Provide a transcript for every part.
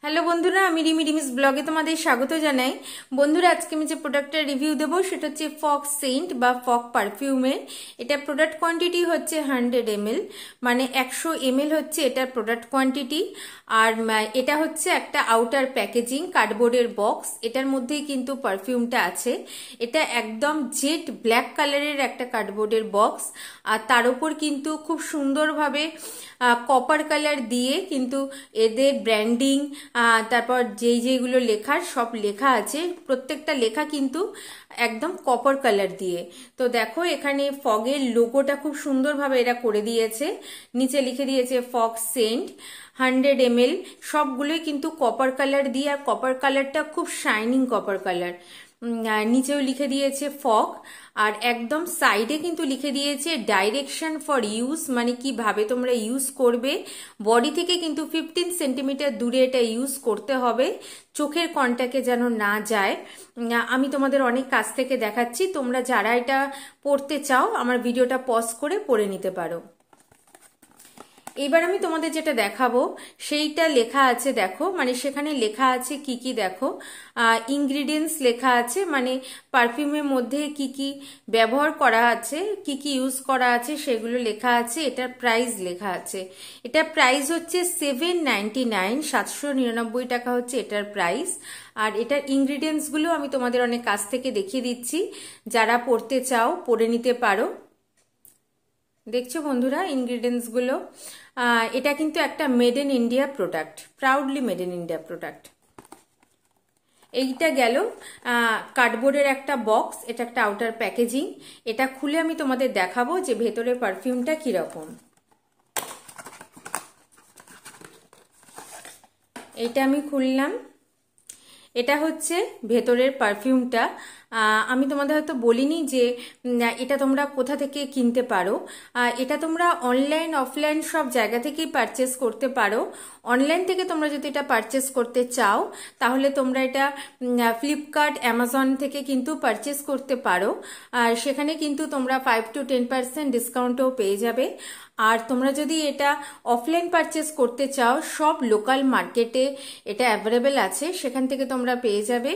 Hello বন্ধুরা, আমি রিমিস ব্লগে তোমাদের স্বাগত জানাই। বন্ধুরা, আজকে আমি যে প্রোডাক্টটা রিভিউ দেবো সেটা হচ্ছে ফগ সেন্ট বা ফগ পারফিউমের। এটা প্রোডাক্ট কোয়ান্টিটি হচ্ছে 100 ml, মানে 100 ml হচ্ছে এটার প্রোডাক্ট কোয়ান্টিটি। আর এটা হচ্ছে একটা আউটার প্যাকেজিং কার্ডবোর্ডের বক্স, এটার মধ্যেই কিন্তু পারফিউমটা আছে। এটা একদম জেড ব্ল্যাক কালারের একটা কার্ডবোর্ডের বক্স, আর তার উপর কিন্তু খুব সুন্দরভাবে কপার কালার দিয়ে কিন্তু এদের ব্র্যান্ডিং, তারপর যেইগুলো লেখার সব লেখা আছে, প্রত্যেকটা লেখা কিন্তু একদম কপার কালার দিয়ে। তো দেখো এখানে ফগের লোগোটা খুব সুন্দরভাবে এরা করে দিয়েছে, নিচে লিখে দিয়েছে ফগ সেন্ট 100 ml, সবগুলোই কিন্তু কপার কালার দিয়ে, আর কপার কালারটা খুব শাইনিং কপার কালার। নিচেও লিখে দিয়েছে ফগ, আর একদম সাইডে কিন্তু লিখে দিয়েছে ডাইরেকশন ফর ইউজ, মানে কিভাবে তোমরা ইউজ করবে। বডি থেকে কিন্তু 15 সেন্টিমিটার দূরে এটা ইউজ করতে হবে, চোখের কন্ট্যাক্টে যেন না যায়। আমি তোমাদের অনেক কাছ থেকে দেখাচ্ছি, তোমরা যারা এটা পড়তে চাও আমার ভিডিওটা পজ করে পড়ে নিতে পারো। এবার আমি তোমাদের যেটা দেখাবো সেইটা লেখা আছে, দেখো মানে সেখানে লেখা আছে কি কি, দেখো ইনগ্রিডিয়েন্টস লেখা আছে, মানে পারফিউমের মধ্যে কি কি ব্যবহার করা আছে, কি কি ইউজ করা আছে সেগুলো লেখা আছে। এটার প্রাইস লেখা আছে, এটার প্রাইস হচ্ছে 799, 799 টাকা হচ্ছে এটার প্রাইস। আর এটার ইনগ্রিডিয়েন্টসগুলো আমি তোমাদের অনেক কাছ থেকে দেখিয়ে দিচ্ছি, যারা পড়তে চাও পড়ে নিতে পারো। দেখছো বন্ধুরা ইনগ্রিডিয়েন্টসগুলো, এটা কিন্তু একটা made in India product, proudly made in India product. এইটা গেল কার্ডবোর্ডের একটা বক্স, এটা একটা আউটার প্যাকেজিং। এটা খুলে আমি তোমাদের দেখাবো যে ভেতরের পারফিউমটা কিরকম। এইটা আমি খুললাম, এটা হচ্ছে ভেতরের পারফিউমটা। আমি তোমাদের হয়তো বলিনি যে এটা তোমরা কোথা থেকে কিনতে পারো। এটা তোমরা অনলাইন অফলাইন সব জায়গা থেকেই পারচেস করতে পারো। অনলাইন থেকে তোমরা যদি এটা পারচেস করতে চাও তাহলে তোমরা এটা ফ্লিপকার্ট, অ্যামাজন থেকে কিন্তু পারচেস করতে পারো, আর সেখানে কিন্তু তোমরা 5 to 10% ডিসকাউন্টও পেয়ে যাবে। আর তোমরা যদি এটা অফলাইন পারচেস করতে চাও, সব লোকাল মার্কেটে এটা অ্যাভেলেবেল আছে, সেখান থেকে তোমরা পেয়ে যাবে।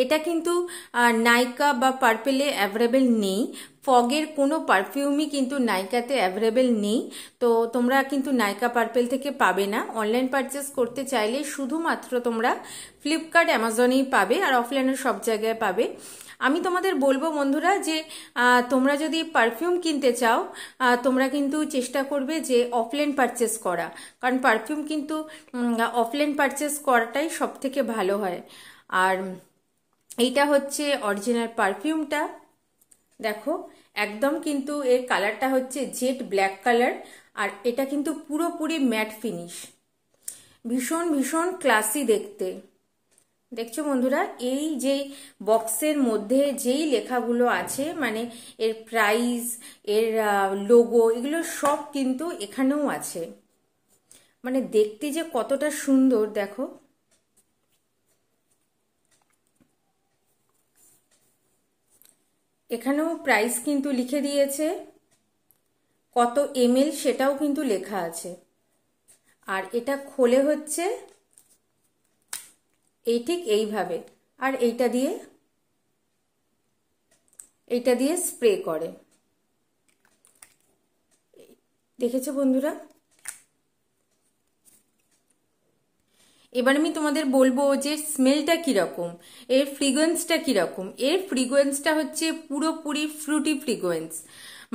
এটা কিন্তু নাইকা বা পার্পেলে অ্যাভেলেবেল নেই, ফগের কোনো পারফিউমই কিন্তু নাইকাতে অ্যাভেলেবেল নেই। তো তোমরা কিন্তু নাইকা পার্পেল থেকে পাবে না। অনলাইন পারচেস করতে চাইলে শুধুমাত্র তোমরা ফ্লিপকার্ট, অ্যামাজনেই পাবে, আর অফলাইনের সব জায়গায় পাবে। আমি তোমাদের বলবো বন্ধুরা যে তোমরা যদি পারফিউম কিনতে চাও তোমরা কিন্তু চেষ্টা করবে যে অফলাইন পারচেস করা, কারণ পারফিউম কিন্তু অফলাইন পারচেস করাটাই সব থেকে ভালো হয়। আর এইটা হচ্ছে অরিজিনাল পারফিউমটা, দেখো একদম কিন্তু এর কালারটা হচ্ছে জেড ব্ল্যাক কালার, আর এটা কিন্তু পুরোপুরি ম্যাট ফিনিশ, ভীষণ ভীষণ ক্লাসি দেখতে। দেখছো বন্ধুরা, এই যে বক্সের মধ্যে যেই লেখাগুলো আছে, মানে এর প্রাইস, এর লোগো, এগুলো সব কিন্তু এখানেও আছে, মানে দেখতে যে কতটা সুন্দর দেখো। এখানেও প্রাইস কিন্তু লিখে দিয়েছে, কত ml সেটাও কিন্তু লেখা আছে। আর এটা খোলে হচ্ছে এই ঠিক এইভাবে, আর এইটা দিয়ে স্প্রে করে। দেখেছো বন্ধুরা, এবার আমি তোমাদের বলবো যে স্মেলটা কিরকম, এর ফ্রিগুয়েন্সটা কিরকম। এর ফ্রিগুয়েন্সটা হচ্ছে পুরোপুরি ফ্রুটি ফ্রিগুয়েন্স,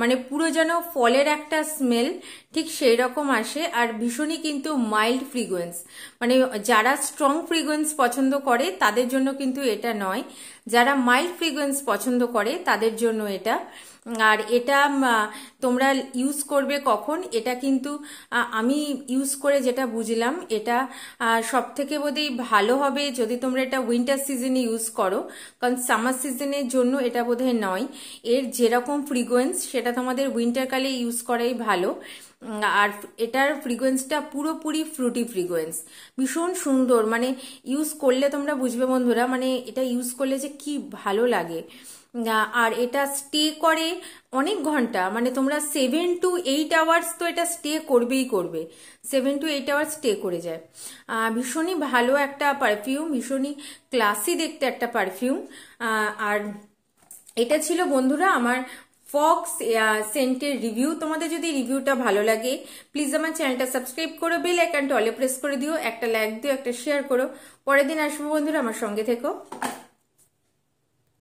মানে পুরো যেন ফলের একটা স্মেল ঠিক সেই রকম আসে, আর ভীষণই কিন্তু মাইল্ড ফ্রিগুয়েন্স, মানে যারা স্ট্রং ফ্রিগুয়েন্স পছন্দ করে তাদের জন্য কিন্তু এটা নয়, যারা মাইল্ড ফ্রিগুয়েন্স পছন্দ করে তাদের জন্য এটা। আর এটা তোমরা ইউজ করবে কখন, এটা কিন্তু আমি ইউজ করে যেটা বুঝলাম, এটা সব থেকে বোধহয় ভালো হবে যদি তোমরা এটা উইন্টার সিজনে ইউজ করো, কারণ সামার সিজনের জন্য এটা বোধহয় নয়। এর যেরকম ফ্রিগুয়েন্স সেটা তোমাদের উইন্টারকালে ইউজ করাই ভালো। আর এটার ফ্রিকোয়েন্সটা পুরোপুরি ফ্রুটি ফ্রিকোয়েন্স, ভীষণ সুন্দর, মানে ইউজ করলে তোমরা বুঝবে বন্ধুরা, মানে এটা ইউজ করলে যে কি ভালো লাগে। আর এটা স্টে করে অনেক ঘন্টা, মানে তোমরা 7 to 8 আওয়ার্স তো এটা স্টে করবেই করবে, 7 to 8 আওয়ার্স স্টে করে যায়। ভীষণই ভালো একটা পারফিউম, ভীষণই ক্লাসি দেখতে একটা পারফিউম। আর এটা ছিল বন্ধুরা আমার ফক্স সেন্টের রিভিউ। তোমাদের যদি রিভিউটা ভালো লাগে প্লিজ আমার চ্যানেলটা সাবস্ক্রাইব করো, বেল আইকনটা অলে প্রেস করে দিও, একটা লাইক দিও, একটা শেয়ার করো। পরের দিন আসবো বন্ধুরা, আমার সঙ্গে থেকো।